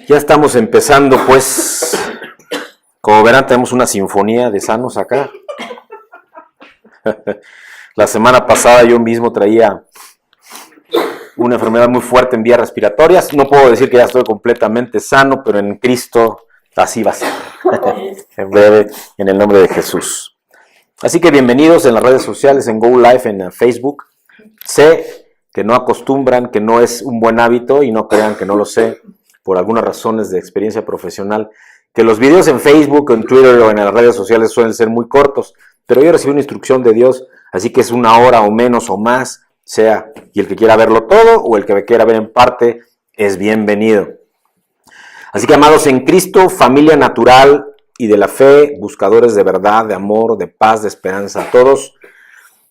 Ya estamos empezando, pues, como verán, tenemos una sinfonía de sanos acá. La semana pasada yo mismo traía una enfermedad muy fuerte en vías respiratorias. No puedo decir que ya estoy completamente sano, pero en Cristo así va a ser. En breve, en el nombre de Jesús. Así que bienvenidos en las redes sociales, en Go Live, en Facebook. Sé que no acostumbran, que no es un buen hábito y no crean que no lo sé por algunas razones de experiencia profesional, que los videos en Facebook, en Twitter o en las redes sociales suelen ser muy cortos, pero yo recibí una instrucción de Dios, así que es 1 hora o menos o más, sea, y el que quiera verlo todo o el que quiera ver en parte es bienvenido. Así que amados en Cristo, familia natural y de la fe, buscadores de verdad, de amor, de paz, de esperanza a todos,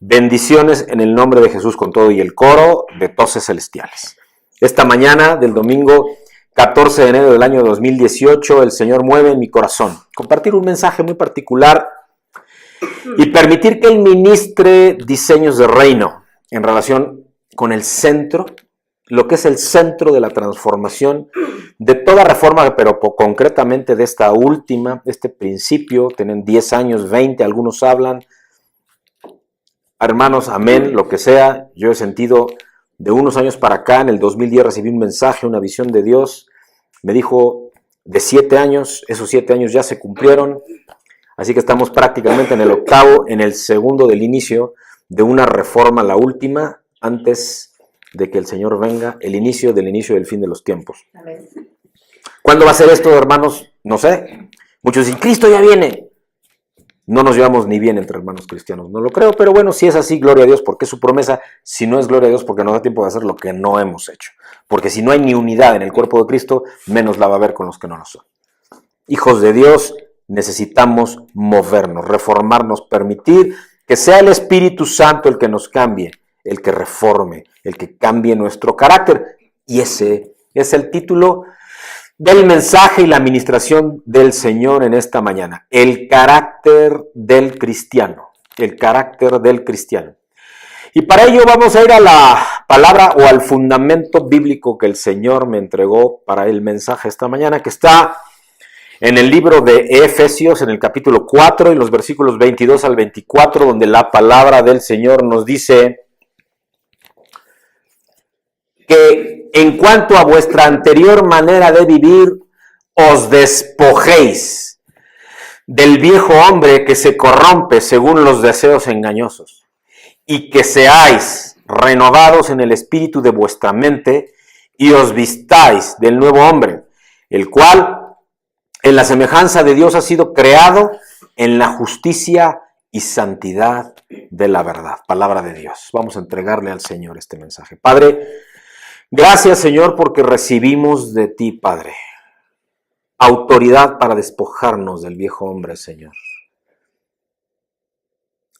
bendiciones en el nombre de Jesús con todo y el coro de toses celestiales. Esta mañana del domingo 14 de enero del año 2018, el Señor mueve en mi corazón compartir un mensaje muy particular y permitir que Él ministre diseños de reino en relación con el centro, lo que es el centro de la transformación de toda reforma, pero concretamente de esta última, de este principio. Tienen 10 años, 20, algunos hablan. Hermanos, amén, lo que sea. Yo he sentido de unos años para acá, en el 2010 recibí un mensaje, una visión de Dios. Me dijo de 7 años, esos 7 años ya se cumplieron. Así que estamos prácticamente en el octavo, en el segundo del inicio de una reforma, la última, antes de que el Señor venga, el inicio del fin de los tiempos. Amén. ¿Cuándo va a ser esto, hermanos? No sé. Muchos dicen, Cristo ya viene. No nos llevamos ni bien entre hermanos cristianos, no lo creo, pero bueno, si es así, gloria a Dios, porque es su promesa. Si no es gloria a Dios, porque nos da tiempo de hacer lo que no hemos hecho. Porque si no hay ni unidad en el cuerpo de Cristo, menos la va a haber con los que no lo son. Hijos de Dios, necesitamos movernos, reformarnos, permitir que sea el Espíritu Santo el que nos cambie, el que reforme, el que cambie nuestro carácter. Y ese es el título del mensaje y la administración del Señor en esta mañana. El carácter del cristiano. El carácter del cristiano. Y para ello vamos a ir a la palabra o al fundamento bíblico que el Señor me entregó para el mensaje esta mañana, que está en el libro de Efesios, en el capítulo 4 y los versículos 22 al 24, donde la palabra del Señor nos dice que en cuanto a vuestra anterior manera de vivir, os despojéis del viejo hombre que se corrompe según los deseos engañosos, y que seáis renovados en el espíritu de vuestra mente, y os vistáis del nuevo hombre, el cual en la semejanza de Dios ha sido creado en la justicia y santidad de la verdad. Palabra de Dios. Vamos a entregarle al Señor este mensaje. Padre, gracias, Señor, porque recibimos de ti, Padre, autoridad para despojarnos del viejo hombre, Señor.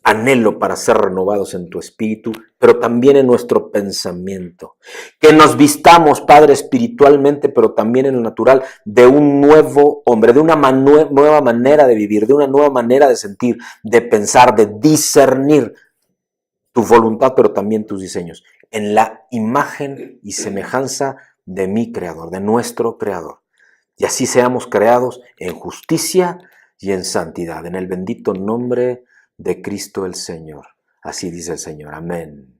Anhelo para ser renovados en tu espíritu, pero también en nuestro pensamiento. Que nos vistamos, Padre, espiritualmente, pero también en lo natural, de un nuevo hombre, de una nueva manera de vivir, de una nueva manera de sentir, de pensar, de discernir tu voluntad, pero también tus diseños, en la imagen y semejanza de mi Creador, de nuestro Creador. Y así seamos creados en justicia y en santidad, en el bendito nombre de Cristo el Señor. Así dice el Señor. Amén.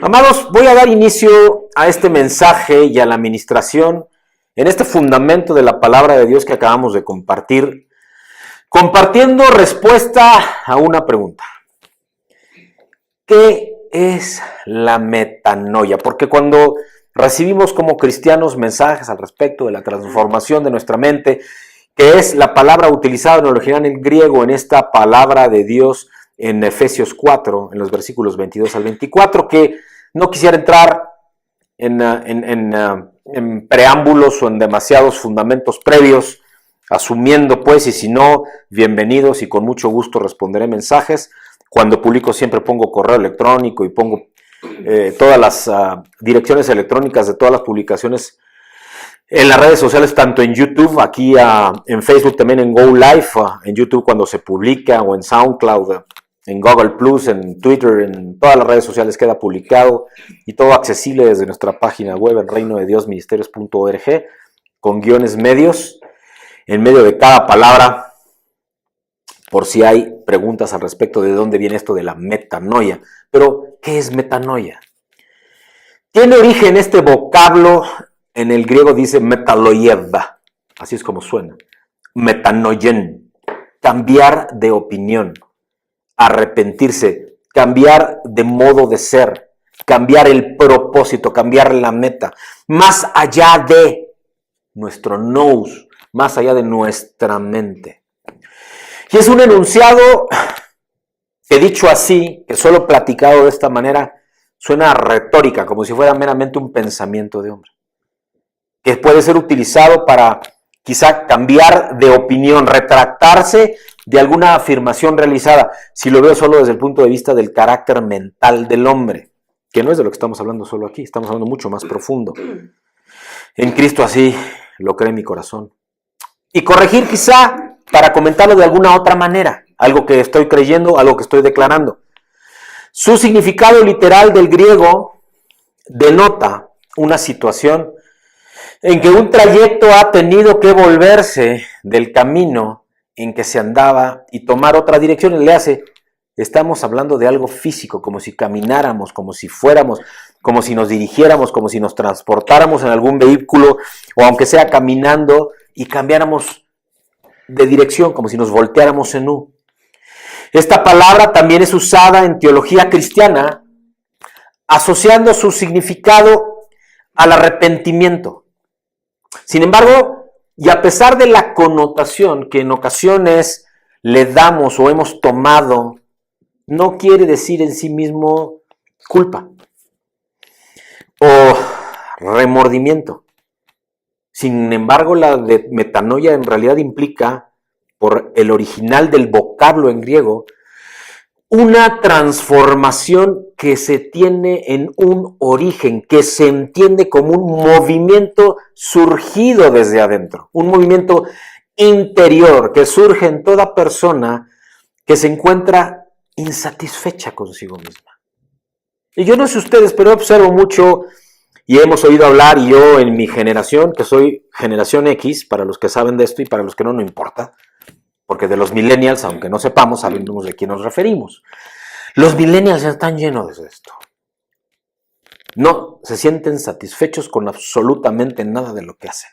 Amados, voy a dar inicio a este mensaje y a la administración en este fundamento de la palabra de Dios que acabamos de compartir, compartiendo respuesta a una pregunta. ¿Qué es la metanoia? Porque cuando recibimos como cristianos mensajes al respecto de la transformación de nuestra mente, que es la palabra utilizada en el original en griego en esta palabra de Dios en Efesios 4, en los versículos 22 al 24, que no quisiera entrar en preámbulos o en demasiados fundamentos previos, asumiendo pues, y si no, bienvenidos y con mucho gusto responderé mensajes. Cuando publico siempre pongo correo electrónico y pongo todas las direcciones electrónicas de todas las publicaciones en las redes sociales, tanto en YouTube, aquí en Facebook, también en Go Live, en YouTube cuando se publica, o en SoundCloud, en Google Plus, en Twitter, en todas las redes sociales queda publicado y todo accesible desde nuestra página web en reinodediosministerios.org. con guiones medios en medio de cada palabra, por si hay preguntas al respecto de dónde viene esto de la metanoia. Pero, ¿qué es metanoia? Tiene origen este vocablo, en el griego dice metaloieva, así es como suena, metanoien, cambiar de opinión, arrepentirse, cambiar de modo de ser, cambiar el propósito, cambiar la meta, más allá de nuestro nous, más allá de nuestra mente. Y es un enunciado que dicho así, que solo platicado de esta manera, suena a retórica, como si fuera meramente un pensamiento de hombre, que puede ser utilizado para quizá cambiar de opinión, retractarse de alguna afirmación realizada, si lo veo solo desde el punto de vista del carácter mental del hombre, que no es de lo que estamos hablando solo aquí, estamos hablando mucho más profundo. En Cristo así lo cree mi corazón. Y corregir quizá para comentarlo de alguna otra manera, algo que estoy creyendo, algo que estoy declarando. Su significado literal del griego denota una situación en que un trayecto ha tenido que volverse del camino en que se andaba y tomar otra dirección. Le hace, estamos hablando de algo físico, como si camináramos, como si fuéramos, como si nos dirigiéramos, como si nos transportáramos en algún vehículo, o aunque sea caminando y cambiáramos de dirección, como si nos volteáramos en U. Esta palabra también es usada en teología cristiana, asociando su significado al arrepentimiento. Sin embargo, y a pesar de la connotación que en ocasiones le damos o hemos tomado, no quiere decir en sí mismo culpa o remordimiento. Sin embargo, la de metanoia en realidad implica, por el original del vocablo en griego, una transformación que se tiene en un origen, que se entiende como un movimiento surgido desde adentro, un movimiento interior que surge en toda persona que se encuentra insatisfecha consigo misma. Y yo no sé ustedes, pero observo mucho y hemos oído hablar, y yo en mi generación, que soy generación X, para los que saben de esto y para los que no, no importa, porque de los millennials, aunque no sepamos, sabemos de quién nos referimos. Los millennials están llenos de esto. No se sienten satisfechos con absolutamente nada de lo que hacen.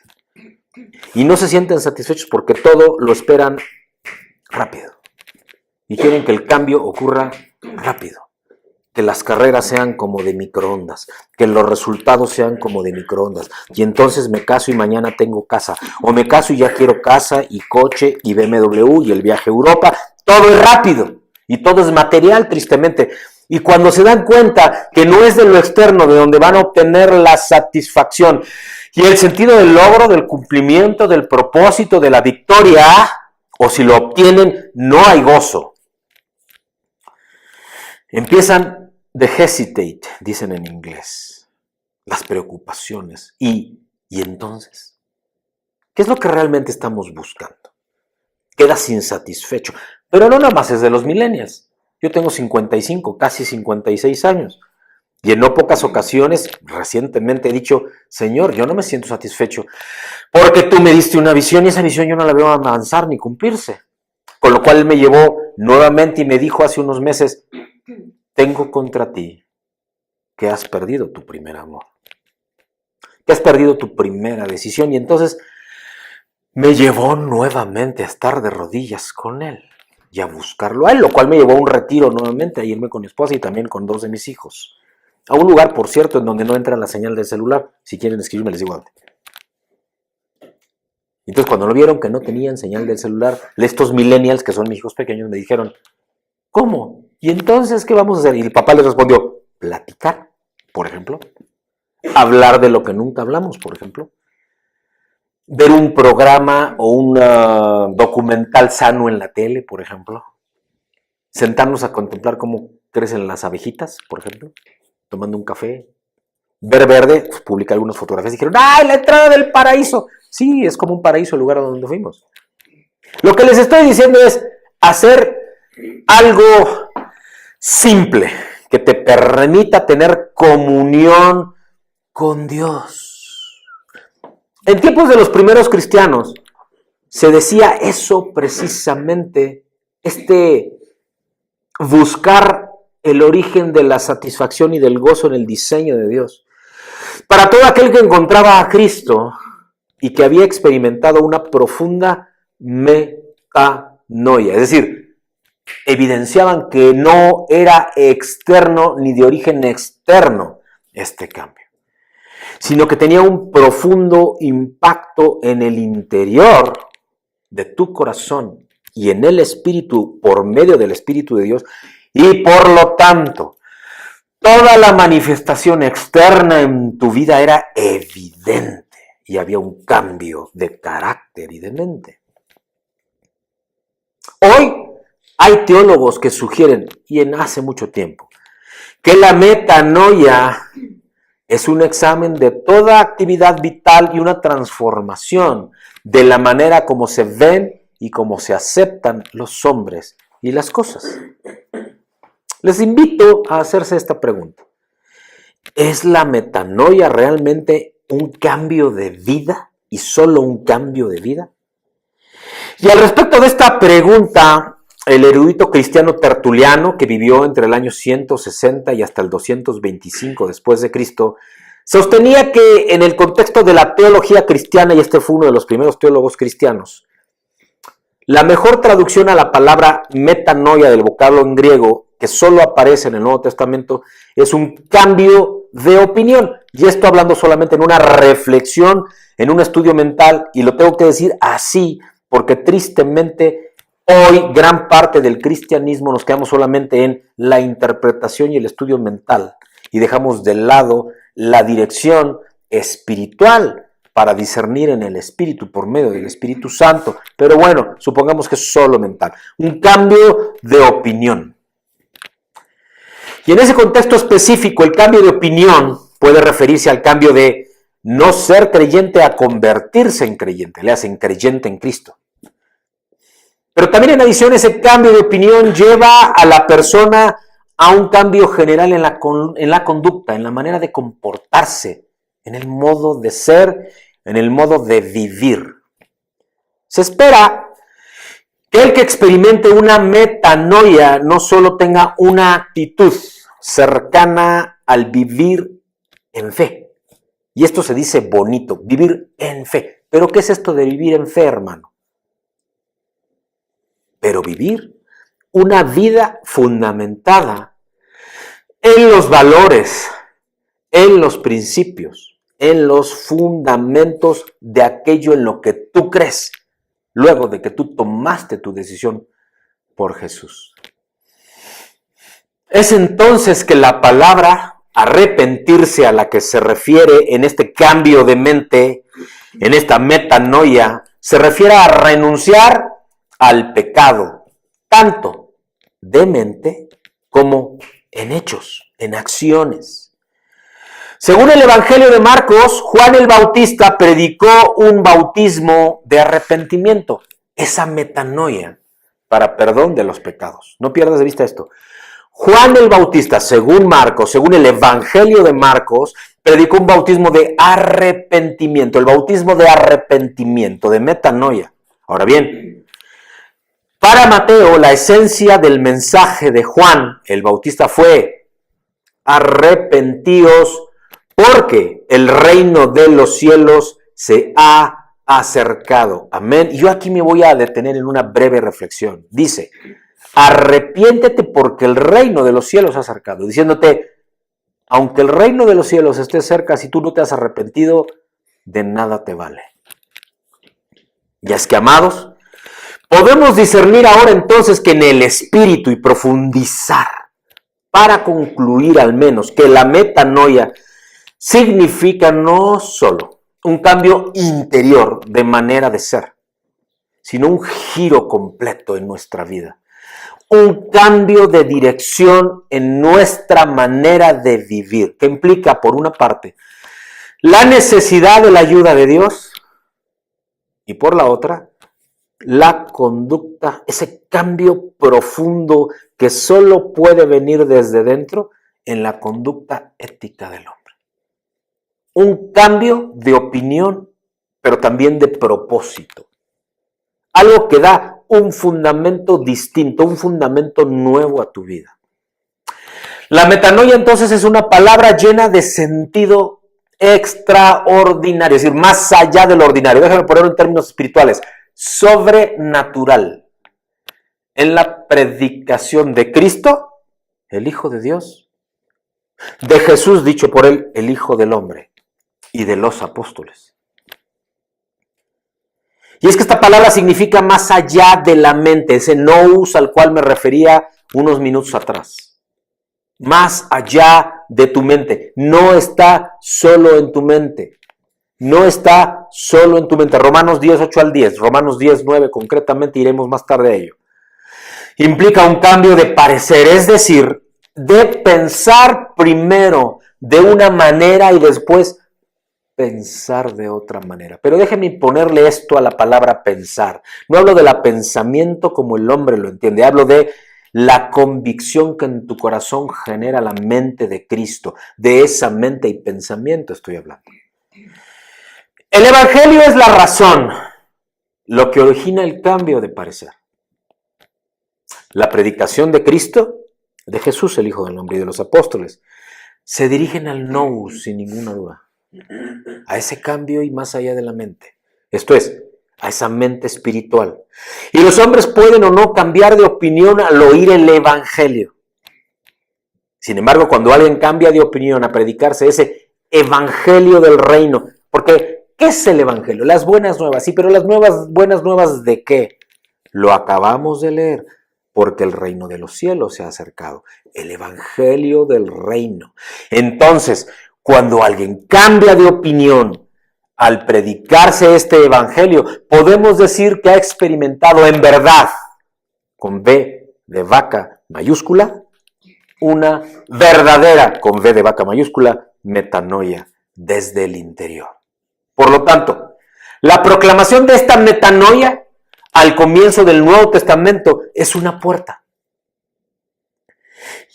Y no se sienten satisfechos porque todo lo esperan rápido. Y quieren que el cambio ocurra rápido. Que las carreras sean como de microondas, que los resultados sean como de microondas. Y entonces me caso y mañana tengo casa. O me caso y ya quiero casa y coche y BMW y el viaje a Europa. Todo es rápido y todo es material, tristemente. Y cuando se dan cuenta que no es de lo externo de donde van a obtener la satisfacción y el sentido del logro, del cumplimiento, del propósito, de la victoria, o si lo obtienen, no hay gozo. Empiezan the hesitate, dicen en inglés, las preocupaciones. Y entonces, ¿qué es lo que realmente estamos buscando? Quedas insatisfecho. Pero no nada más es de los millennials. Yo tengo 55, casi 56 años. Y en no pocas ocasiones, recientemente he dicho, Señor, yo no me siento satisfecho porque tú me diste una visión y esa visión yo no la veo avanzar ni cumplirse. Con lo cual Él me llevó nuevamente y me dijo hace unos meses, tengo contra ti que has perdido tu primer amor, que has perdido tu primera decisión. Y entonces me llevó nuevamente a estar de rodillas con Él y a buscarlo a Él, lo cual me llevó a un retiro nuevamente, a irme con mi esposa y también con 2 de mis hijos. A un lugar, por cierto, en donde no entra la señal del celular. Si quieren escribirme, les digo dónde. Entonces, cuando lo vieron que no tenían señal del celular, estos millennials, que son mis hijos pequeños, me dijeron, ¿cómo? ¿Y entonces qué vamos a hacer? Y el papá les respondió, platicar, por ejemplo. Hablar de lo que nunca hablamos, por ejemplo. Ver un programa o un documental sano en la tele, por ejemplo. Sentarnos a contemplar cómo crecen las abejitas, por ejemplo. Tomando un café. Ver Verde, pues, publica algunas fotografías y dijeron, ¡ay, la entrada del paraíso! Sí, es como un paraíso el lugar a donde fuimos. Lo que les estoy diciendo es hacer algo simple que te permita tener comunión con Dios. En tiempos de los primeros cristianos se decía eso precisamente, buscar el origen de la satisfacción y del gozo en el diseño de Dios. Para todo aquel que encontraba a Cristo y que había experimentado una profunda metanoia, es decir, evidenciaban que no era externo ni de origen externo este cambio, sino que tenía un profundo impacto en el interior de tu corazón y en el Espíritu, por medio del Espíritu de Dios, y por lo tanto, toda la manifestación externa en tu vida era evidente y había un cambio de carácter y de mente. Hoy hay teólogos que sugieren, y en hace mucho tiempo, que la metanoia es un examen de toda actividad vital y una transformación de la manera como se ven y como se aceptan los hombres y las cosas. Les invito a hacerse esta pregunta. ¿Es la metanoia realmente un cambio de vida y solo un cambio de vida? Y al respecto de esta pregunta, el erudito cristiano Tertuliano, que vivió entre el año 160 y hasta el 225 después de Cristo, sostenía que en el contexto de la teología cristiana, y este fue uno de los primeros teólogos cristianos, la mejor traducción a la palabra metanoia del vocablo en griego, que solo aparece en el Nuevo Testamento, es un cambio de opinión. Y esto hablando solamente en una reflexión, en un estudio mental, y lo tengo que decir así, porque tristemente hoy gran parte del cristianismo nos quedamos solamente en la interpretación y el estudio mental, y dejamos de lado la dirección espiritual para discernir en el Espíritu por medio del Espíritu Santo. Pero bueno, supongamos que es solo mental. Un cambio de opinión. Y en ese contexto específico, el cambio de opinión puede referirse al cambio de no ser creyente a convertirse en creyente, le hacen creyente en Cristo. Pero también en adición ese cambio de opinión lleva a la persona a un cambio general en la conducta, en la manera de comportarse, en el modo de ser, en el modo de vivir. Se espera que el que experimente una metanoia no solo tenga una actitud cercana al vivir en fe. Y esto se dice bonito, vivir en fe. ¿Pero qué es esto de vivir en fe, hermano? Pero vivir una vida fundamentada en los valores, en los principios, en los fundamentos de aquello en lo que tú crees, luego de que tú tomaste tu decisión por Jesús. Es entonces que la palabra arrepentirse a la que se refiere en este cambio de mente, en esta metanoia, se refiere a renunciar al pecado, tanto de mente como en hechos, en acciones. Según el Evangelio de Marcos, Juan el Bautista predicó un bautismo de arrepentimiento, esa metanoia para perdón de los pecados. No pierdas de vista esto. Juan el Bautista, según Marcos, según el Evangelio de Marcos, predicó un bautismo de arrepentimiento, el bautismo de arrepentimiento, de metanoia. Ahora bien, para Mateo, la esencia del mensaje de Juan el Bautista fue: arrepentíos porque el reino de los cielos se ha acercado. Amén. Y yo aquí me voy a detener en una breve reflexión. Dice: arrepiéntete porque el reino de los cielos se ha acercado. Diciéndote, aunque el reino de los cielos esté cerca, si tú no te has arrepentido, de nada te vale. Y es que, amados, podemos discernir ahora entonces que en el Espíritu y profundizar para concluir al menos que la metanoia significa no solo un cambio interior de manera de ser, sino un giro completo en nuestra vida. Un cambio de dirección en nuestra manera de vivir, que implica, por una parte, la necesidad de la ayuda de Dios y por la otra, la conducta, ese cambio profundo que solo puede venir desde dentro en la conducta ética del hombre. Un cambio de opinión pero también de propósito. Algo que da un fundamento distinto, un fundamento nuevo a tu vida. La metanoia entonces es una palabra llena de sentido extraordinario, es decir, más allá de lo ordinario. Déjame ponerlo en términos espirituales, sobrenatural. En la predicación de Cristo, el Hijo de Dios, de Jesús dicho por él, el Hijo del Hombre, y de los apóstoles. Y es que esta palabra significa más allá de la mente, ese nous al cual me refería unos minutos atrás. Más allá de tu mente. No está solo en tu mente. No está solo en tu mente. Romanos 10, 8 al 10. Romanos 10, 9 concretamente, iremos más tarde a ello. Implica un cambio de parecer, es decir, de pensar primero de una manera y después pensar de otra manera. Pero déjenme ponerle esto a la palabra pensar. No hablo del pensamiento como el hombre lo entiende, hablo de la convicción que en tu corazón genera la mente de Cristo. De esa mente y pensamiento estoy hablando. El Evangelio es la razón, lo que origina el cambio de parecer. La predicación de Cristo, de Jesús, el Hijo del Hombre, y de los apóstoles, se dirigen al nous sin ninguna duda. A ese cambio y más allá de la mente. Esto es, a esa mente espiritual. Y los hombres pueden o no cambiar de opinión al oír el Evangelio. Sin embargo, cuando alguien cambia de opinión a predicarse ese Evangelio del reino, porque ¿qué es el Evangelio? Las buenas nuevas, sí, pero las buenas nuevas ¿de qué? Lo acabamos de leer, porque el reino de los cielos se ha acercado. El Evangelio del reino. Entonces, cuando alguien cambia de opinión al predicarse este evangelio, podemos decir que ha experimentado en verdad, con V de vaca mayúscula, una verdadera, con V de vaca mayúscula, metanoia desde el interior. Por lo tanto, la proclamación de esta metanoia al comienzo del Nuevo Testamento es una puerta.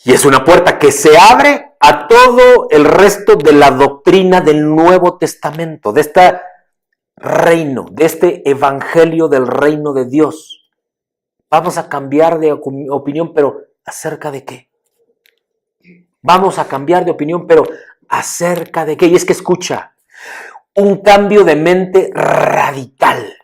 Y es una puerta que se abre a todo el resto de la doctrina del Nuevo Testamento, de este reino, de este evangelio del reino de Dios. Vamos a cambiar de opinión, pero ¿acerca de qué? Vamos a cambiar de opinión, pero ¿acerca de qué? Y es que escucha, un cambio de mente radical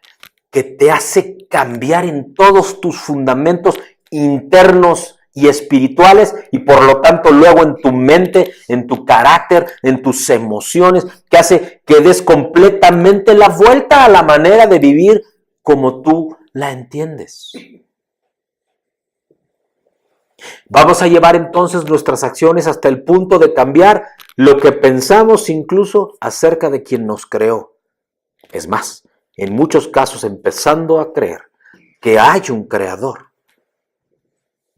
que te hace cambiar en todos tus fundamentos internos y espirituales, y por lo tanto luego en tu mente, en tu carácter, en tus emociones, que hace que des completamente la vuelta a la manera de vivir como tú la entiendes. Vamos a llevar entonces nuestras acciones hasta el punto de cambiar lo que pensamos incluso acerca de quien nos creó. Es más, en muchos casos empezando a creer que hay un creador,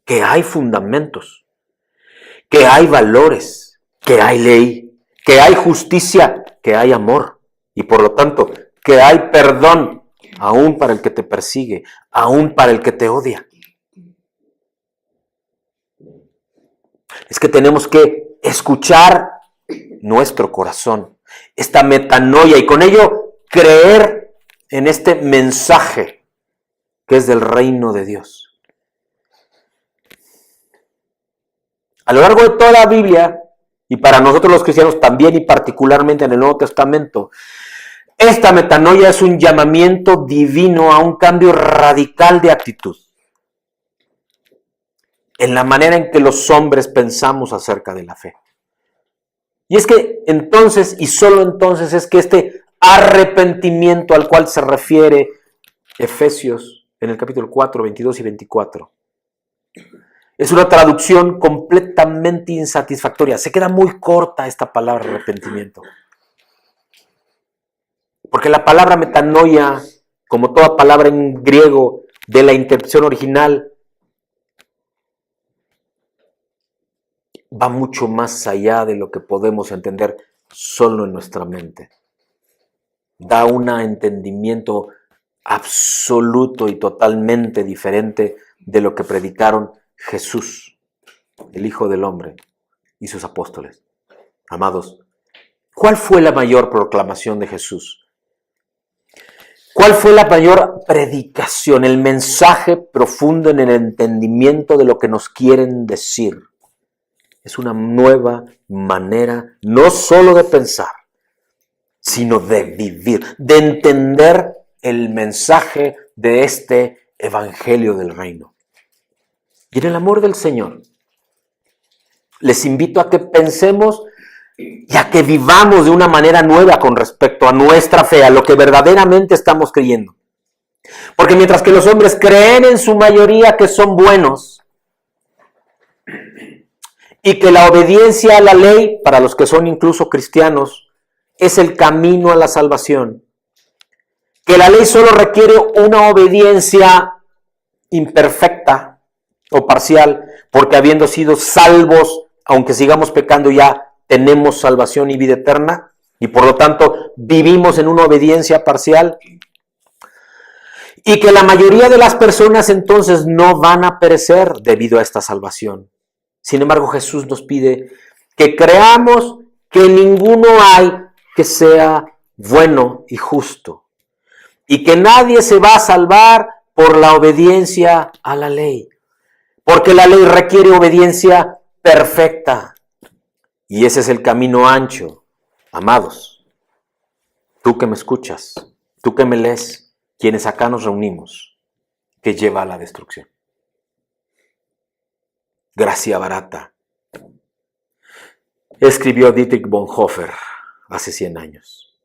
que hay fundamentos, que hay valores, que hay ley, que hay justicia, que hay amor y por lo tanto que hay perdón aún para el que te persigue, aún para el que te odia. Es que tenemos que escuchar nuestro corazón, esta metanoia y con ello creer en este mensaje que es del reino de Dios. A lo largo de toda la Biblia, y para nosotros los cristianos también y particularmente en el Nuevo Testamento, esta metanoia es un llamamiento divino a un cambio radical de actitud en la manera en que los hombres pensamos acerca de la fe. Y es que entonces, y solo entonces, es que este arrepentimiento al cual se refiere Efesios en el capítulo 4, 22 y 24, es una traducción completamente insatisfactoria. Se queda muy corta esta palabra arrepentimiento. Porque la palabra metanoia, como toda palabra en griego de la intención original, va mucho más allá de lo que podemos entender solo en nuestra mente. Da un entendimiento absoluto y totalmente diferente de lo que predicaron Jesús, el Hijo del Hombre, y sus apóstoles. Amados, ¿cuál fue la mayor proclamación de Jesús? ¿Cuál fue la mayor predicación? El mensaje profundo en el entendimiento de lo que nos quieren decir. Es una nueva manera, no solo de pensar, sino de vivir, de entender el mensaje de este evangelio del reino. Y en el amor del Señor, les invito a que pensemos y a que vivamos de una manera nueva con respecto a nuestra fe, a lo que verdaderamente estamos creyendo. Porque mientras que los hombres creen en su mayoría que son buenos y que la obediencia a la ley, para los que son incluso cristianos, es el camino a la salvación, que la ley solo requiere una obediencia imperfecta o parcial, porque habiendo sido salvos, aunque sigamos pecando ya, tenemos salvación y vida eterna, y por lo tanto vivimos en una obediencia parcial, y que la mayoría de las personas entonces no van a perecer debido a esta salvación. Sin embargo, Jesús nos pide que creamos que ninguno hay que sea bueno y justo, y que nadie se va a salvar por la obediencia a la ley, porque la ley requiere obediencia perfecta. Y ese es el camino ancho, amados. Tú que me escuchas, tú que me lees, quienes acá nos reunimos, que lleva a la destrucción. Gracia barata. Escribió Dietrich Bonhoeffer hace 100 años.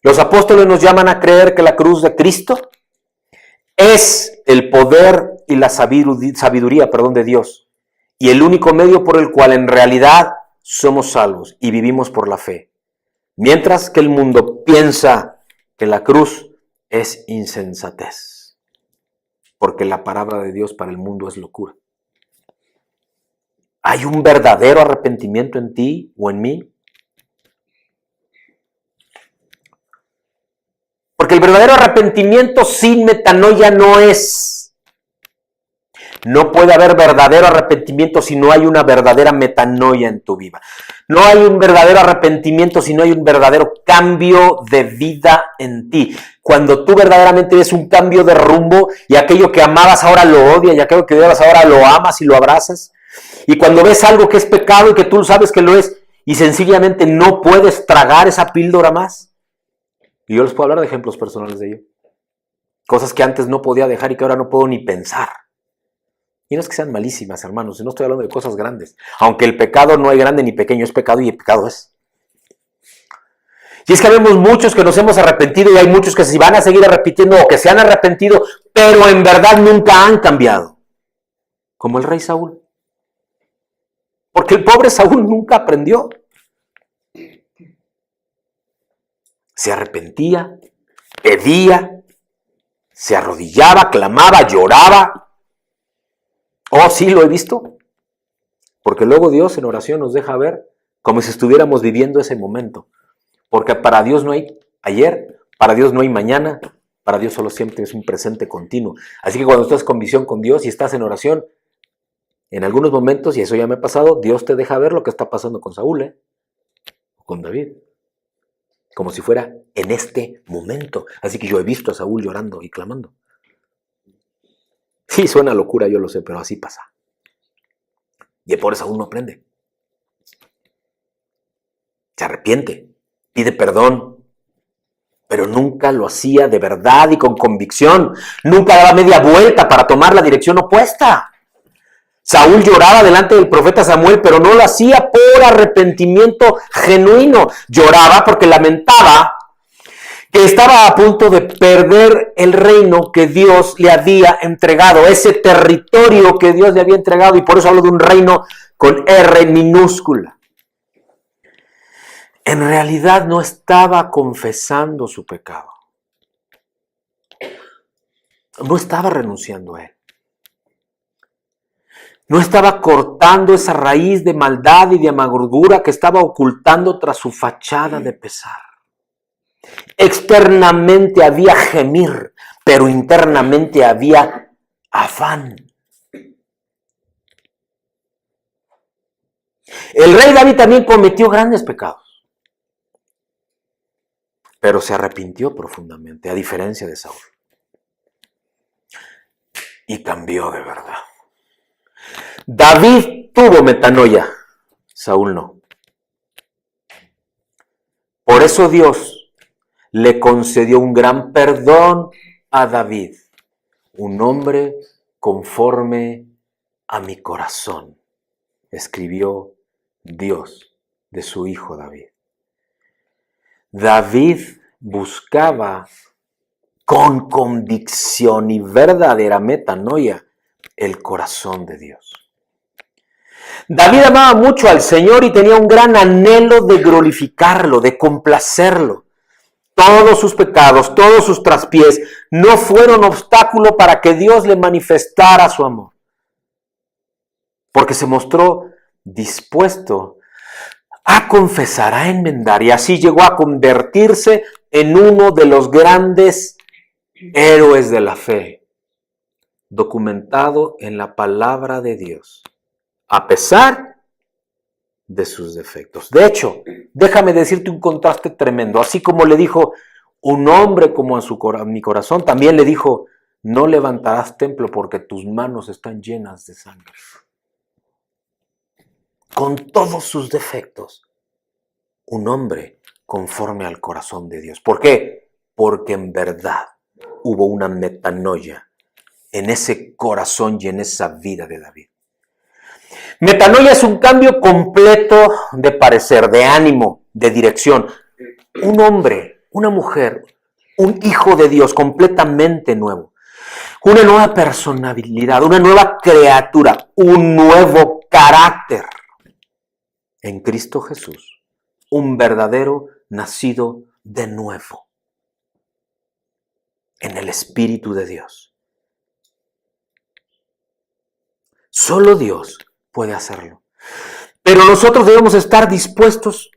Los apóstoles nos llaman a creer que la cruz de Cristo es el poder y la sabiduría de Dios, y el único medio por el cual en realidad somos salvos y vivimos por la fe. Mientras que el mundo piensa que la cruz es insensatez, porque la palabra de Dios para el mundo es locura. ¿Hay un verdadero arrepentimiento en ti o en mí? Porque el verdadero arrepentimiento sin metanoia no es. No puede haber verdadero arrepentimiento si no hay una verdadera metanoia en tu vida. No hay un verdadero arrepentimiento si no hay un verdadero cambio de vida en ti. Cuando tú verdaderamente ves un cambio de rumbo y aquello que amabas ahora lo odias y aquello que odiabas ahora lo amas y lo abrazas. Y cuando ves algo que es pecado y que tú sabes que lo es y sencillamente no puedes tragar esa píldora más. Y yo les puedo hablar de ejemplos personales de ello. Cosas que antes no podía dejar y que ahora no puedo ni pensar. Y no es que sean malísimas, hermanos, no estoy hablando de cosas grandes. Aunque el pecado no hay grande ni pequeño, es pecado y el pecado es. Y es que vemos muchos que nos hemos arrepentido y hay muchos que se van a seguir arrepintiendo o que se han arrepentido, pero en verdad nunca han cambiado. Como el rey Saúl. Porque el pobre Saúl nunca aprendió. Se arrepentía, pedía, se arrodillaba, clamaba, lloraba. Oh, sí, lo he visto. Porque luego Dios en oración nos deja ver como si estuviéramos viviendo ese momento. Porque para Dios no hay ayer, para Dios no hay mañana, para Dios solo siempre es un presente continuo. Así que cuando estás con visión con Dios y estás en oración, en algunos momentos, y eso ya me ha pasado, Dios te deja ver lo que está pasando con Saúl, o con David. Como si fuera en este momento. Así que yo he visto a Saúl llorando y clamando. Sí, suena locura, yo lo sé, pero así pasa. Y el pobre Saúl no aprende. Se arrepiente, pide perdón, pero nunca lo hacía de verdad y con convicción. Nunca daba media vuelta para tomar la dirección opuesta. Saúl lloraba delante del profeta Samuel, pero no lo hacía por arrepentimiento genuino. Lloraba porque lamentaba que estaba a punto de perder el reino que Dios le había entregado, ese territorio que Dios le había entregado, y por eso hablo de un reino con R minúscula. En realidad no estaba confesando su pecado. No estaba renunciando a él. No estaba cortando esa raíz de maldad y de amargura que estaba ocultando tras su fachada de pesar. Externamente había gemir, pero internamente había afán. El rey David también cometió grandes pecados. pero se arrepintió profundamente, a diferencia de Saúl. Y cambió de verdad. David tuvo metanoia, Saúl no. Por eso Dios le concedió un gran perdón a David, un hombre conforme a mi corazón, escribió Dios de su hijo David. David buscaba con convicción y verdadera metanoia el corazón de Dios. David amaba mucho al Señor y tenía un gran anhelo de glorificarlo, de complacerlo. Todos sus pecados, todos sus traspiés no fueron obstáculo para que Dios le manifestara su amor. Porque se mostró dispuesto a confesar, a enmendar, y así llegó a convertirse en uno de los grandes héroes de la fe, documentado en la palabra de Dios, a pesar de sus defectos. De hecho, déjame decirte un contraste tremendo. Así como le dijo un hombre como a mi corazón, también le dijo, no levantarás templo porque tus manos están llenas de sangre. Con todos sus defectos, un hombre conforme al corazón de Dios. ¿Por qué? Porque en verdad hubo una metanoia en ese corazón y en esa vida de David. Metanoia es un cambio completo de parecer, de ánimo, de dirección. Un hombre, una mujer, un hijo de Dios completamente nuevo. Una nueva personalidad, una nueva criatura, un nuevo carácter. En Cristo Jesús, un verdadero nacido de nuevo. En el Espíritu de Dios. Solo Dios puede hacerlo. Pero nosotros debemos estar dispuestos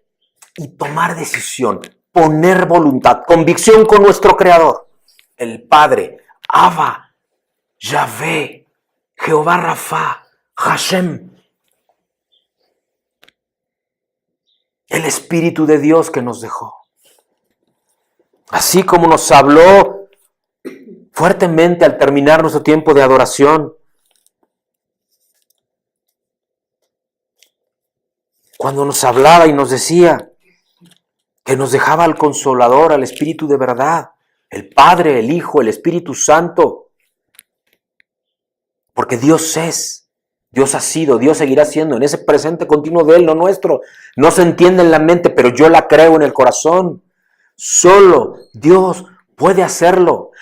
y tomar decisión, poner voluntad, convicción con nuestro Creador, el Padre, Abba, Yahvé, Jehová Rafa, Hashem, el Espíritu de Dios que nos dejó. Así como nos habló fuertemente al terminar nuestro tiempo de adoración, cuando nos hablaba y nos decía que nos dejaba al Consolador, al Espíritu de verdad, el Padre, el Hijo, el Espíritu Santo. Porque Dios es, Dios ha sido, Dios seguirá siendo, en ese presente continuo de Él, no nuestro. No se entiende en la mente, pero yo la creo en el corazón. Solo Dios puede hacerlo.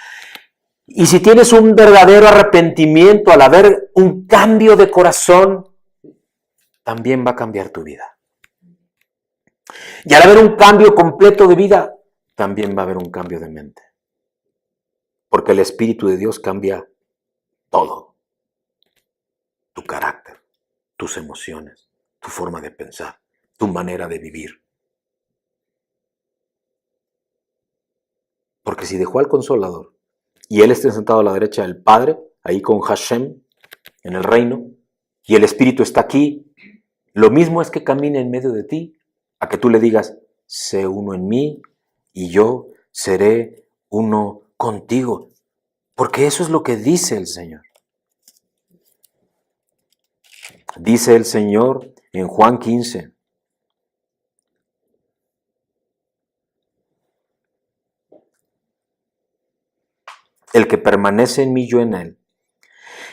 Y si tienes un verdadero arrepentimiento al haber un cambio de corazón, también va a cambiar tu vida. Y al haber un cambio completo de vida, también va a haber un cambio de mente. Porque el Espíritu de Dios cambia todo. Tu carácter, tus emociones, tu forma de pensar, tu manera de vivir. Porque si dejó al Consolador y Él está sentado a la derecha del Padre, ahí con Hashem, en el reino, y el Espíritu está aquí, lo mismo es que camine en medio de ti, a que tú le digas, sé uno en mí y yo seré uno contigo. Porque eso es lo que dice el Señor. Dice el Señor en Juan 15. El que permanece en mí, yo en él.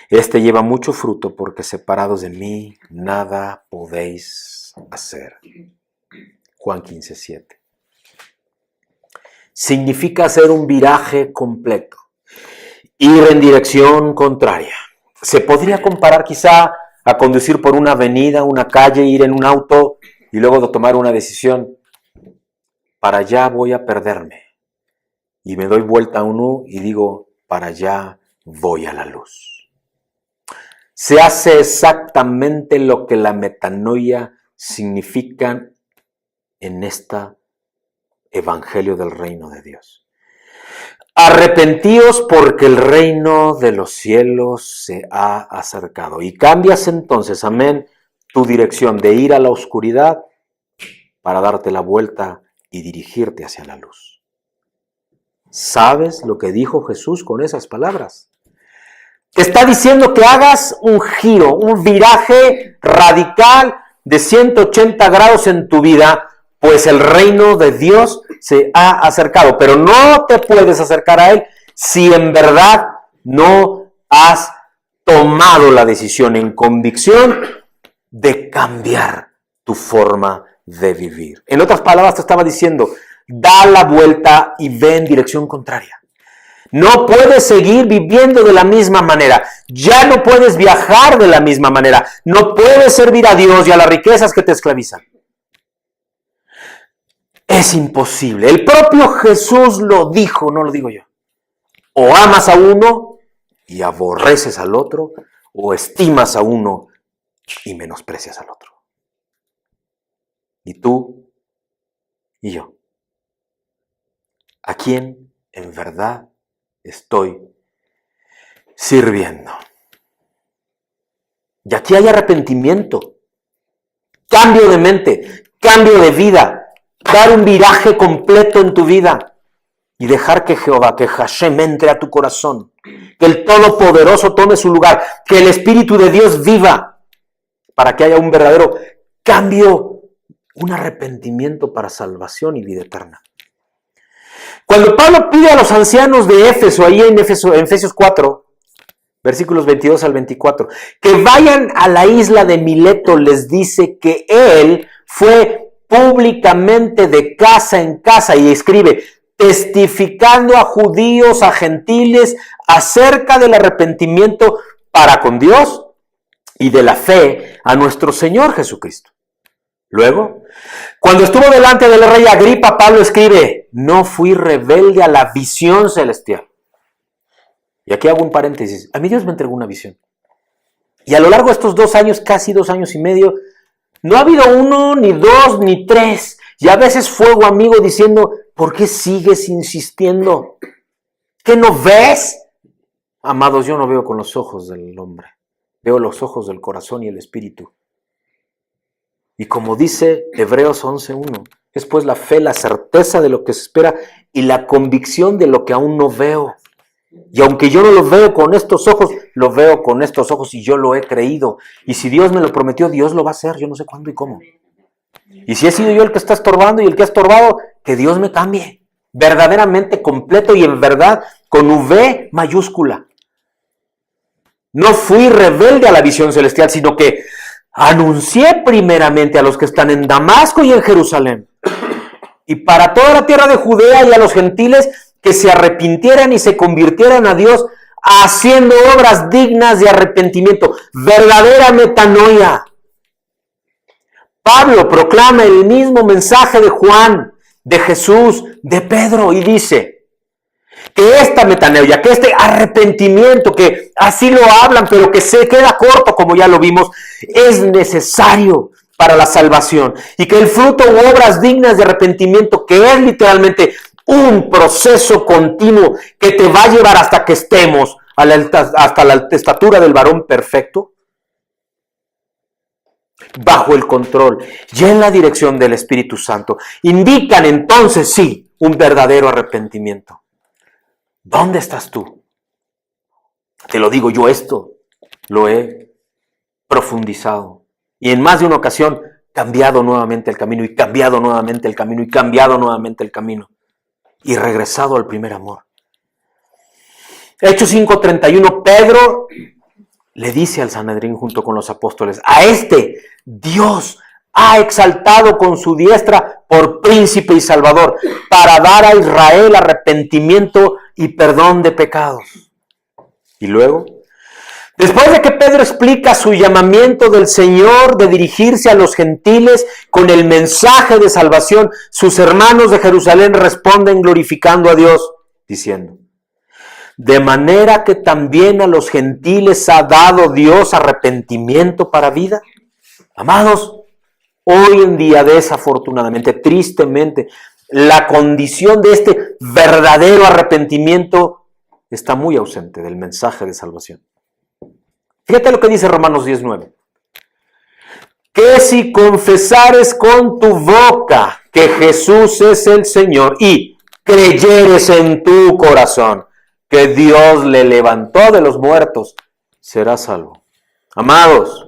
Este lleva mucho fruto porque separados de mí nada podéis hacer. Juan 15, 7. Significa hacer un viraje completo, ir en dirección contraria. Se podría comparar quizá a conducir por una avenida, una calle, ir en un auto y luego de tomar una decisión. Para allá voy a perderme. Y me doy vuelta a un U y digo, para allá voy a la luz. Se hace exactamente lo que la metanoia significa en este evangelio del reino de Dios. Arrepentíos porque el reino de los cielos se ha acercado. Y cambias entonces, amén, tu dirección de ir a la oscuridad para darte la vuelta y dirigirte hacia la luz. ¿Sabes lo que dijo Jesús con esas palabras? Te está diciendo que hagas un giro, un viraje radical de 180 grados en tu vida, pues el reino de Dios se ha acercado. Pero no te puedes acercar a Él si en verdad no has tomado la decisión en convicción de cambiar tu forma de vivir. En otras palabras, te estaba diciendo, da la vuelta y ve en dirección contraria. No puedes seguir viviendo de la misma manera. Ya no puedes viajar de la misma manera. No puedes servir a Dios y a las riquezas que te esclavizan. Es imposible. El propio Jesús lo dijo, no lo digo yo. O amas a uno y aborreces al otro, o estimas a uno y menosprecias al otro. Y tú y yo. ¿A quién en verdad estoy sirviendo? Y aquí hay arrepentimiento, cambio de mente, cambio de vida, dar un viraje completo en tu vida y dejar que Jehová, que Hashem entre a tu corazón, que el Todopoderoso tome su lugar, que el Espíritu de Dios viva para que haya un verdadero cambio, un arrepentimiento para salvación y vida eterna. Cuando Pablo pide a los ancianos de Éfeso, ahí en Efesios 4, versículos 22 al 24, que vayan a la isla de Mileto, les dice que él fue públicamente de casa en casa y escribe, testificando a judíos, a gentiles, acerca del arrepentimiento para con Dios y de la fe a nuestro Señor Jesucristo. Luego, cuando estuvo delante del rey Agripa, Pablo escribe, no fui rebelde a la visión celestial. Y aquí hago un paréntesis. A mí Dios me entregó una visión. Y a lo largo de estos 2 años, casi 2 años y medio, no ha habido 1, ni 2, ni 3. Y a veces fuego amigo diciendo, ¿por qué sigues insistiendo? ¿Qué no ves? Amados, yo no veo con los ojos del hombre. Veo los ojos del corazón y el espíritu. Y como dice Hebreos 11:1, es pues la fe, la certeza de lo que se espera y la convicción de lo que aún no veo. Y aunque yo no lo veo con estos ojos, lo veo con estos ojos y yo lo he creído. Y si Dios me lo prometió, Dios lo va a hacer, yo no sé cuándo y cómo. Y si he sido yo el que está estorbando y el que ha estorbado, que Dios me cambie. Verdaderamente completo y en verdad con V mayúscula. No fui rebelde a la visión celestial, sino que anuncié primeramente a los que están en Damasco y en Jerusalén, y para toda la tierra de Judea y a los gentiles que se arrepintieran y se convirtieran a Dios, haciendo obras dignas de arrepentimiento, verdadera metanoia. Pablo proclama el mismo mensaje de Juan, de Jesús, de Pedro, y dice que esta metanoia, que este arrepentimiento, que así lo hablan, pero que se queda corto, como ya lo vimos, es necesario para la salvación. Y que el fruto u obras dignas de arrepentimiento, que es literalmente un proceso continuo que te va a llevar hasta que estemos hasta la estatura del varón perfecto, bajo el control y en la dirección del Espíritu Santo, indican entonces sí un verdadero arrepentimiento. ¿Dónde estás tú? Te lo digo yo, esto lo he profundizado y en más de una ocasión cambiado nuevamente el camino y cambiado nuevamente el camino y cambiado nuevamente el camino y regresado al primer amor. Hechos 5:31, Pedro le dice al Sanedrín junto con los apóstoles, a este Dios ha exaltado con su diestra por príncipe y salvador para dar a Israel arrepentimiento y perdón de pecados. Y luego, después de que Pedro explica su llamamiento del Señor de dirigirse a los gentiles con el mensaje de salvación, sus hermanos de Jerusalén responden glorificando a Dios, diciendo, de manera que también a los gentiles ha dado Dios arrepentimiento para vida. Amados, hoy en día, desafortunadamente, tristemente, la condición de este verdadero arrepentimiento está muy ausente del mensaje de salvación. Fíjate lo que dice Romanos 10:9. Que si confesares con tu boca que Jesús es el Señor y creyeres en tu corazón que Dios le levantó de los muertos, serás salvo. Amados,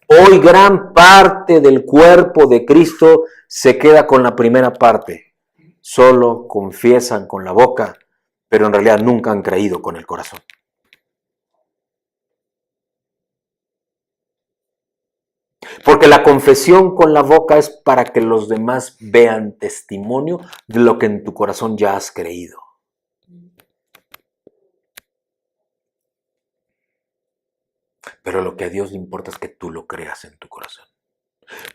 hoy gran parte del cuerpo de Cristo se queda con la primera parte. Solo confiesan con la boca, pero en realidad nunca han creído con el corazón. Porque la confesión con la boca es para que los demás vean testimonio de lo que en tu corazón ya has creído. Pero lo que a Dios le importa es que tú lo creas en tu corazón.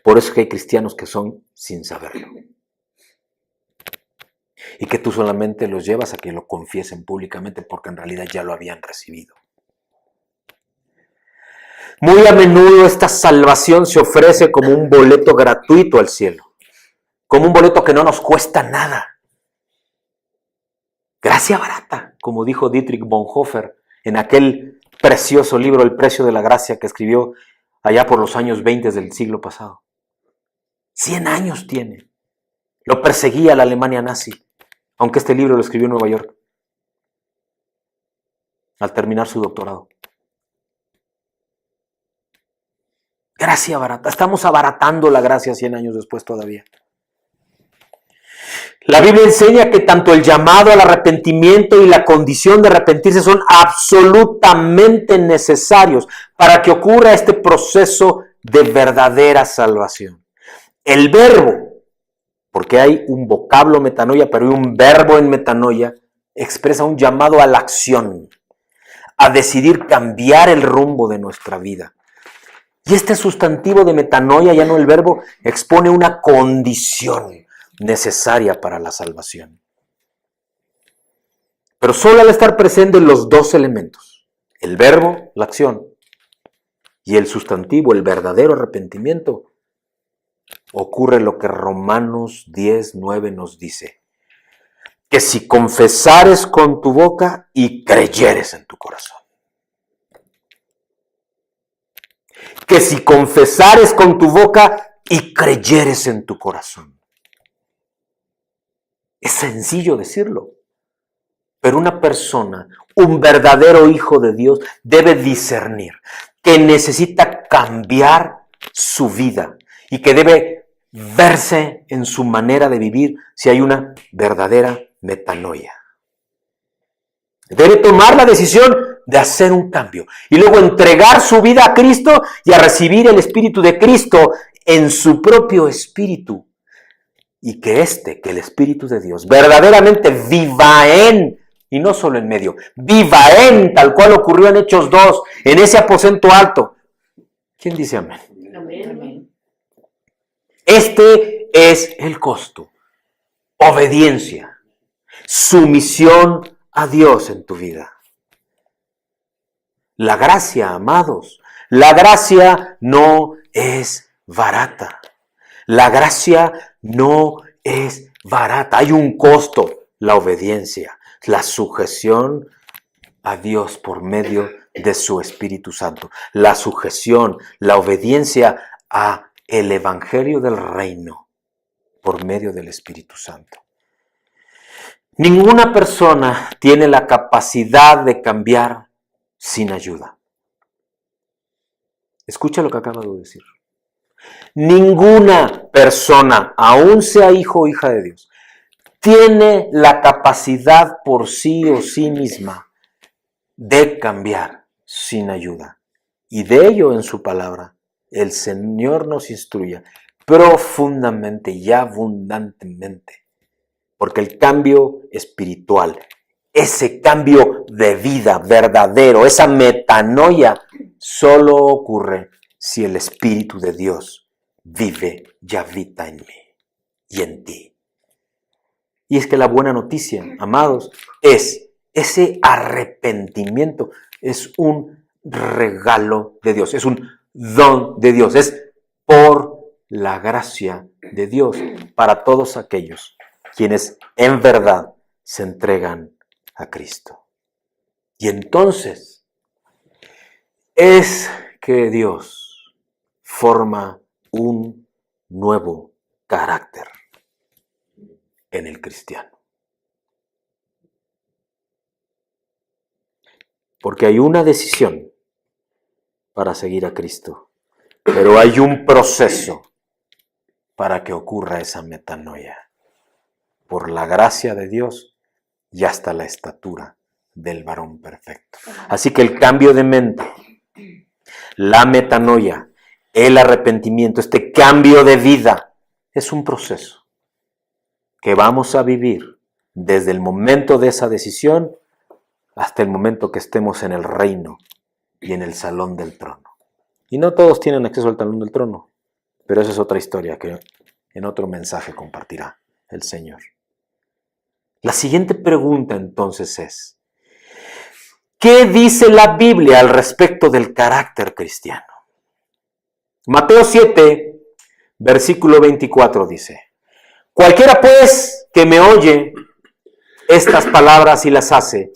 Por eso es que hay cristianos que son sin saberlo. Y que tú solamente los llevas a que lo confiesen públicamente porque en realidad ya lo habían recibido. Muy a menudo esta salvación se ofrece como un boleto gratuito al cielo. Como un boleto que no nos cuesta nada. Gracia barata, como dijo Dietrich Bonhoeffer en aquel precioso libro El precio de la gracia que escribió allá por los años 20 del siglo pasado. 100 años tiene. Lo perseguía la Alemania nazi, aunque este libro lo escribió en Nueva York, al terminar su doctorado. Gracia barata. Estamos abaratando la gracia 100 años después todavía. La Biblia enseña que tanto el llamado al arrepentimiento y la condición de arrepentirse son absolutamente necesarios para que ocurra este proceso de verdadera salvación. El verbo, porque hay un vocablo metanoia, pero hay un verbo en metanoia, expresa un llamado a la acción, a decidir cambiar el rumbo de nuestra vida. Y este sustantivo de metanoia, ya no el verbo, expone una condición necesaria para la salvación. Pero solo al estar presentes los dos elementos, el verbo, la acción, y el sustantivo, el verdadero arrepentimiento, ocurre lo que Romanos 10:9 nos dice, que si confesares con tu boca y creyeres en tu corazón. Que si confesares con tu boca y creyeres en tu corazón. Es sencillo decirlo, pero una persona, un verdadero hijo de Dios, debe discernir que necesita cambiar su vida y que debe verse en su manera de vivir si hay una verdadera metanoia. Debe tomar la decisión de hacer un cambio y luego entregar su vida a Cristo y a recibir el Espíritu de Cristo en su propio espíritu. Y que el Espíritu de Dios, verdaderamente viva en, y no solo en medio, viva en, tal cual ocurrió en Hechos 2, en ese aposento alto. ¿Quién dice amén? Amén. Este es el costo. Obediencia, sumisión a Dios en tu vida. La gracia, amados, la gracia no es barata. La gracia no es barata. Hay un costo. La obediencia, la sujeción a Dios por medio de su Espíritu Santo. La sujeción, la obediencia a el Evangelio del Reino por medio del Espíritu Santo. Ninguna persona tiene la capacidad de cambiar sin ayuda. Escucha lo que acabo de decir. Ninguna persona, aun sea hijo o hija de Dios, tiene la capacidad por sí o sí misma de cambiar sin ayuda. Y de ello en su palabra, el Señor nos instruye profundamente y abundantemente. Porque el cambio espiritual, ese cambio de vida verdadero, esa metanoia, solo ocurre si el Espíritu de Dios vive y habita en mí y en ti. Y es que la buena noticia, amados, es ese arrepentimiento, es un regalo de Dios, es un don de Dios, es por la gracia de Dios para todos aquellos quienes en verdad se entregan a Cristo. Y entonces es que Dios forma un nuevo carácter en el cristiano. Porque hay una decisión para seguir a Cristo, pero hay un proceso para que ocurra esa metanoia. Por la gracia de Dios y hasta la estatura del varón perfecto. Así que el cambio de mente, la metanoia, el arrepentimiento, este cambio de vida, es un proceso que vamos a vivir desde el momento de esa decisión hasta el momento que estemos en el reino y en el salón del trono. Y no todos tienen acceso al salón del trono, pero esa es otra historia que en otro mensaje compartirá el Señor. La siguiente pregunta entonces es, ¿qué dice la Biblia al respecto del carácter cristiano? Mateo 7, versículo 24 dice, cualquiera pues que me oye estas palabras y las hace,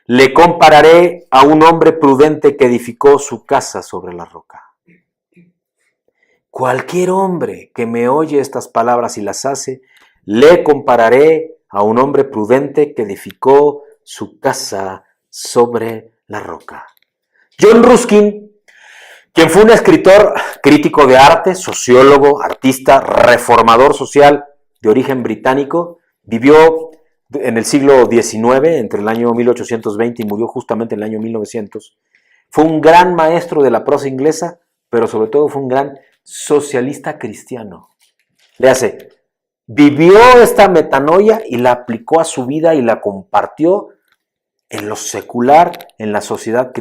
le compararé a un hombre prudente que edificó su casa sobre la roca. Cualquier hombre que me oye estas palabras y las hace, le compararé a un hombre prudente que edificó su casa sobre la roca. John Ruskin, quien fue un escritor, crítico de arte, sociólogo, artista, reformador social de origen británico, vivió en el siglo XIX, entre el año 1820 y murió justamente en el año 1900. Fue un gran maestro de la prosa inglesa, pero sobre todo fue un gran socialista cristiano. Léase, vivió esta metanoia y la aplicó a su vida y la compartió en lo secular, en la sociedad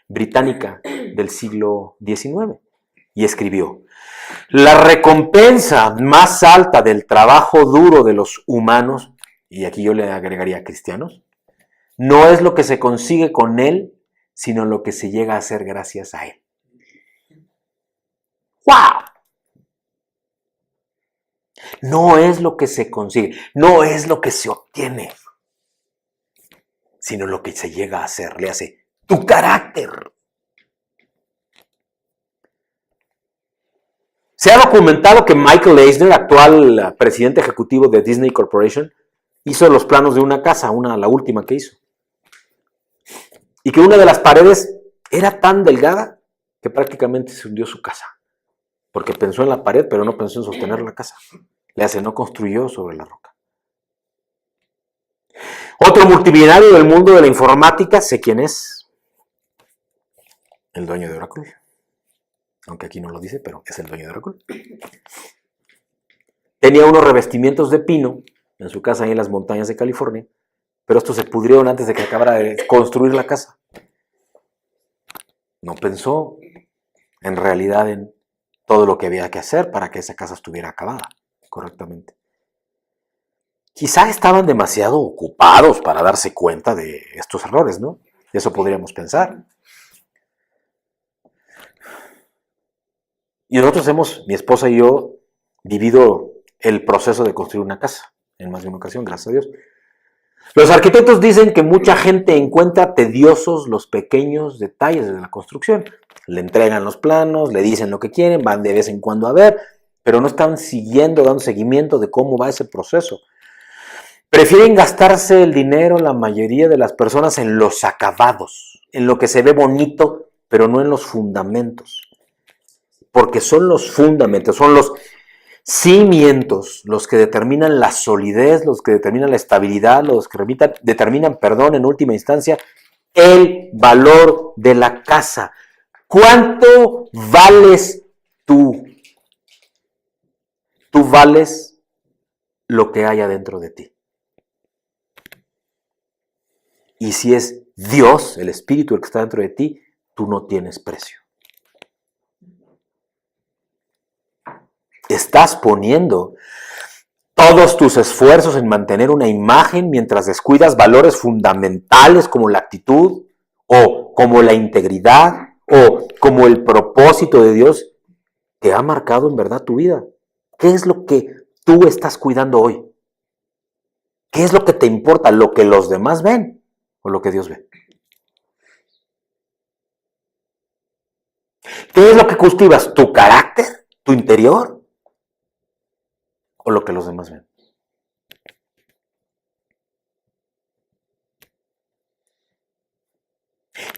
británica del siglo XIX. Y escribió, la recompensa más alta del trabajo duro de los humanos, y aquí yo le agregaría cristianos, no es lo que se consigue con él, sino lo que se llega a hacer gracias a él. ¡Wow! No es lo que se consigue, no es lo que se obtiene, sino lo que se llega a hacer. Le hace tu carácter. Se ha documentado que Michael Eisner, actual presidente ejecutivo de Disney Corporation, hizo los planos de una casa, la última que hizo. Y que una de las paredes era tan delgada que prácticamente se hundió su casa. Porque pensó en la pared, pero no pensó en sostener la casa. Le hace, no construyó sobre la roca. Otro multimillonario del mundo de la informática, sé quién es. El dueño de Oracle. Aunque aquí no lo dice, pero es el dueño de Oracle. Tenía unos revestimientos de pino en su casa ahí en las montañas de California, pero estos se pudrieron antes de que acabara de construir la casa. No pensó en realidad en todo lo que había que hacer para que esa casa estuviera acabada correctamente. Quizá estaban demasiado ocupados para darse cuenta de estos errores, ¿no? Eso podríamos pensar. Y nosotros mi esposa y yo, vivido el proceso de construir una casa en más de una ocasión, gracias a Dios. Los arquitectos dicen que mucha gente encuentra tediosos los pequeños detalles de la construcción. Le entregan los planos, le dicen lo que quieren, van de vez en cuando a ver, pero no están dando seguimiento de cómo va ese proceso. Prefieren gastarse el dinero, la mayoría de las personas, en los acabados, en lo que se ve bonito, pero no en los fundamentos. Porque son los fundamentos, son los cimientos los que determinan la solidez, los que determinan la estabilidad, los que determinan, en última instancia, el valor de la casa. ¿Cuánto vales tú? Tú vales lo que hay adentro de ti. Y si es Dios, el Espíritu, el que está dentro de ti, tú no tienes precio. Estás poniendo todos tus esfuerzos en mantener una imagen mientras descuidas valores fundamentales como la actitud o como la integridad o como el propósito de Dios que ha marcado en verdad tu vida. ¿Qué es lo que tú estás cuidando hoy? ¿Qué es lo que te importa? ¿Lo que los demás ven o lo que Dios ve? ¿Qué es lo que cultivas? ¿Tu carácter? ¿Tu interior? ¿O lo que los demás ven?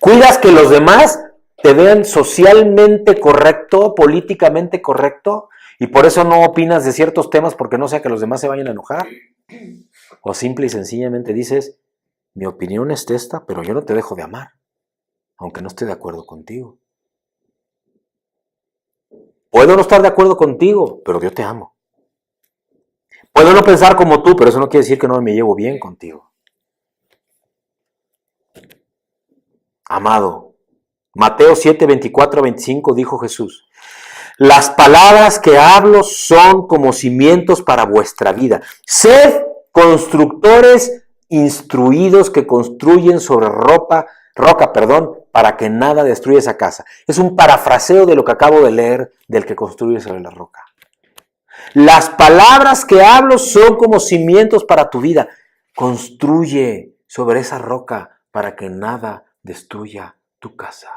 Cuidas que los demás te vean socialmente correcto, políticamente correcto, y por eso no opinas de ciertos temas porque no sea que los demás se vayan a enojar. O simple y sencillamente dices, mi opinión es esta, pero yo no te dejo de amar, aunque no esté de acuerdo contigo. Puedo no estar de acuerdo contigo, pero yo te amo. Puedo no pensar como tú, pero eso no quiere decir que no me llevo bien contigo. Amado, Mateo 7, 24 a 25 dijo Jesús, las palabras que hablo son como cimientos para vuestra vida. Sed constructores instruidos que construyen sobre roca, para que nada destruya esa casa. Es un parafraseo de lo que acabo de leer del que construye sobre la roca. Las palabras que hablo son como cimientos para tu vida. Construye sobre esa roca para que nada destruya tu casa.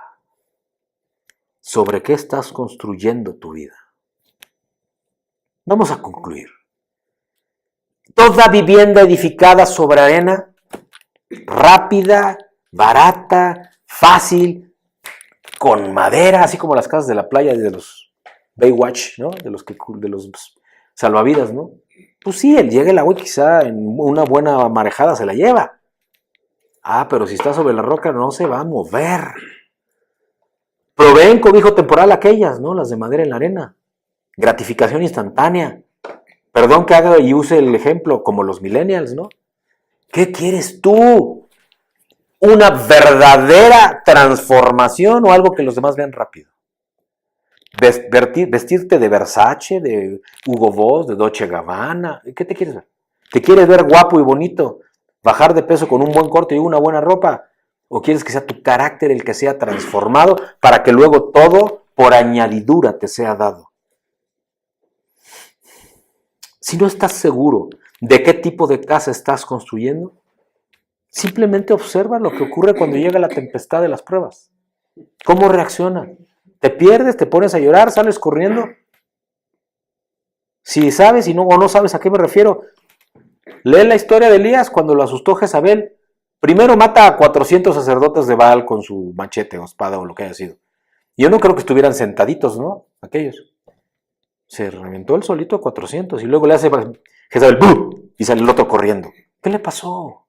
¿Sobre qué estás construyendo tu vida? Vamos a concluir. Toda vivienda edificada sobre arena, rápida, barata, fácil, con madera, así como las casas de la playa de los Baywatch, ¿no? De los salvavidas, ¿no? Pues sí, llega el agua y quizá en una buena marejada se la lleva. Pero si está sobre la roca no se va a mover. Proveen cobijo temporal aquellas, ¿no? Las de madera en la arena. Gratificación instantánea. Perdón que haga y use el ejemplo como los millennials, ¿no? ¿Qué quieres tú? ¿Una verdadera transformación o algo que los demás vean rápido? Vestirte de Versace, de Hugo Boss, de Dolce Gabbana. ¿Qué te quieres ver? ¿Te quieres ver guapo y bonito? ¿Bajar de peso con un buen corte y una buena ropa? ¿O quieres que sea tu carácter el que sea transformado para que luego todo por añadidura te sea dado? Si no estás seguro de qué tipo de casa estás construyendo, simplemente observa lo que ocurre cuando llega la tempestad de las pruebas. ¿Cómo reacciona? ¿Te pierdes? ¿Te pones a llorar? ¿Sales corriendo? Si sabes o no sabes a qué me refiero, lee la historia de Elías cuando lo asustó Jezabel. Primero mata a 400 sacerdotes de Baal con su machete o espada o lo que haya sido. Yo no creo que estuvieran sentaditos, ¿no? Aquellos. Se reventó el solito a 400 y luego le hace Jezabel ¡bum! Y sale el otro corriendo. ¿Qué le pasó?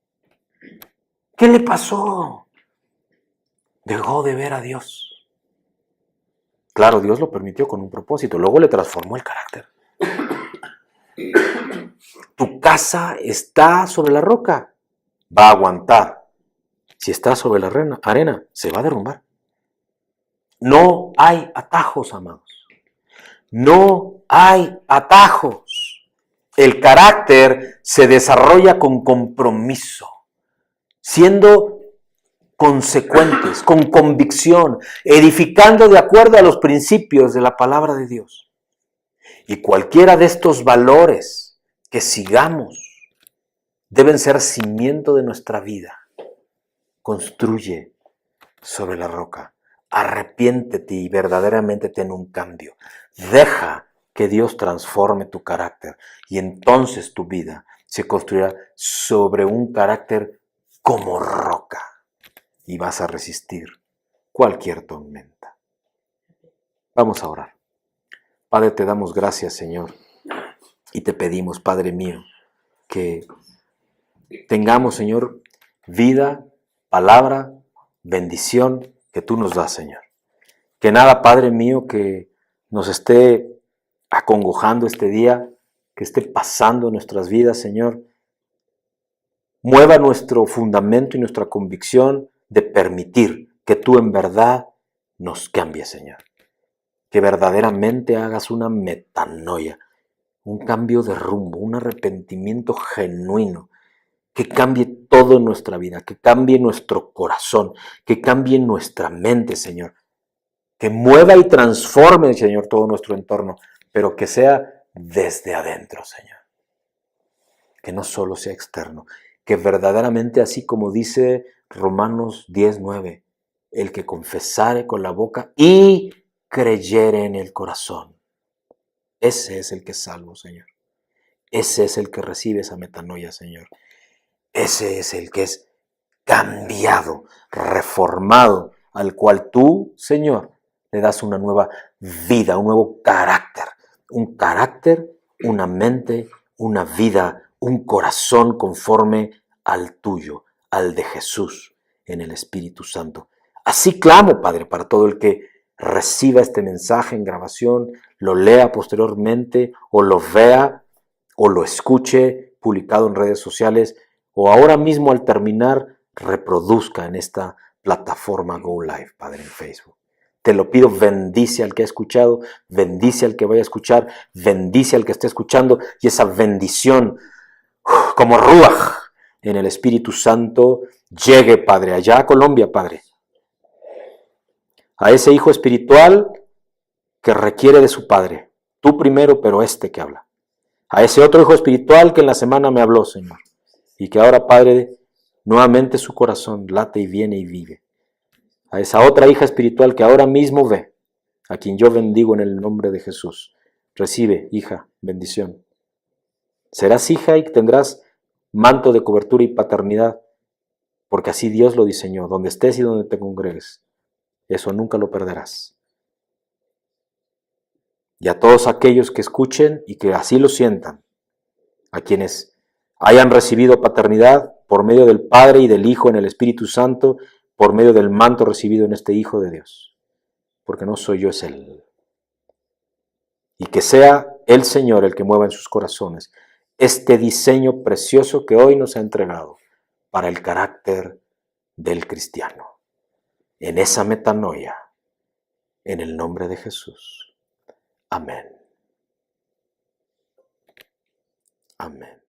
¿Qué le pasó? Dejó de ver a Dios. Claro, Dios lo permitió con un propósito. Luego le transformó el carácter. Tu casa está sobre la roca. Va a aguantar. Si está sobre la arena, se va a derrumbar. No hay atajos, amados. No hay atajos. El carácter se desarrolla con compromiso, siendo consecuentes, con convicción, edificando de acuerdo a los principios de la palabra de Dios. Y cualquiera de estos valores que sigamos deben ser cimiento de nuestra vida. Construye sobre la roca. Arrepiéntete y verdaderamente ten un cambio. Deja que Dios transforme tu carácter y entonces tu vida se construirá sobre un carácter como roca y vas a resistir cualquier tormenta. Vamos a orar. Padre, te damos gracias, Señor, y te pedimos, Padre mío, que tengamos, Señor, vida, palabra, bendición que tú nos das, Señor. Que nada, Padre mío, que nos esté acongojando este día, que esté pasando en nuestras vidas, Señor, mueva nuestro fundamento y nuestra convicción de permitir que tú en verdad nos cambies, Señor. Que verdaderamente hagas una metanoia, un cambio de rumbo, un arrepentimiento genuino, que cambie todo en nuestra vida, que cambie nuestro corazón, que cambie nuestra mente, Señor. Que mueva y transforme, Señor, todo nuestro entorno, pero que sea desde adentro, Señor. Que no solo sea externo, que verdaderamente, así como dice Romanos 10:9, el que confesare con la boca y creyere en el corazón, ese es el que es salvo, Señor. Ese es el que recibe esa metanoia, Señor. Ese es el que es cambiado, reformado, al cual tú, Señor, le das una nueva vida, un nuevo carácter, una mente, una vida, un corazón conforme al tuyo, al de Jesús en el Espíritu Santo. Así clamo, Padre, para todo el que reciba este mensaje en grabación, lo lea posteriormente o lo vea o lo escuche publicado en redes sociales o ahora mismo al terminar reproduzca en esta plataforma Go Live, Padre, en Facebook. Te lo pido, bendice al que ha escuchado, bendice al que vaya a escuchar, bendice al que esté escuchando y esa bendición como ruaj en el Espíritu Santo llegue, Padre, allá a Colombia, Padre, a ese hijo espiritual que requiere de su Padre, tú primero, pero este que habla, a ese otro hijo espiritual que en la semana me habló, Señor, y que ahora, Padre, nuevamente su corazón late y viene y vive, a esa otra hija espiritual que ahora mismo ve, a quien yo bendigo en el nombre de Jesús. Recibe, hija, bendición. Serás hija y tendrás manto de cobertura y paternidad, porque así Dios lo diseñó, donde estés y donde te congregues. Eso nunca lo perderás. Y a todos aquellos que escuchen y que así lo sientan, a quienes hayan recibido paternidad por medio del Padre y del Hijo en el Espíritu Santo, por medio del manto recibido en este Hijo de Dios, porque no soy yo, es Él. Y que sea el Señor el que mueva en sus corazones este diseño precioso que hoy nos ha entregado para el carácter del cristiano. En esa metanoia, en el nombre de Jesús. Amén. Amén.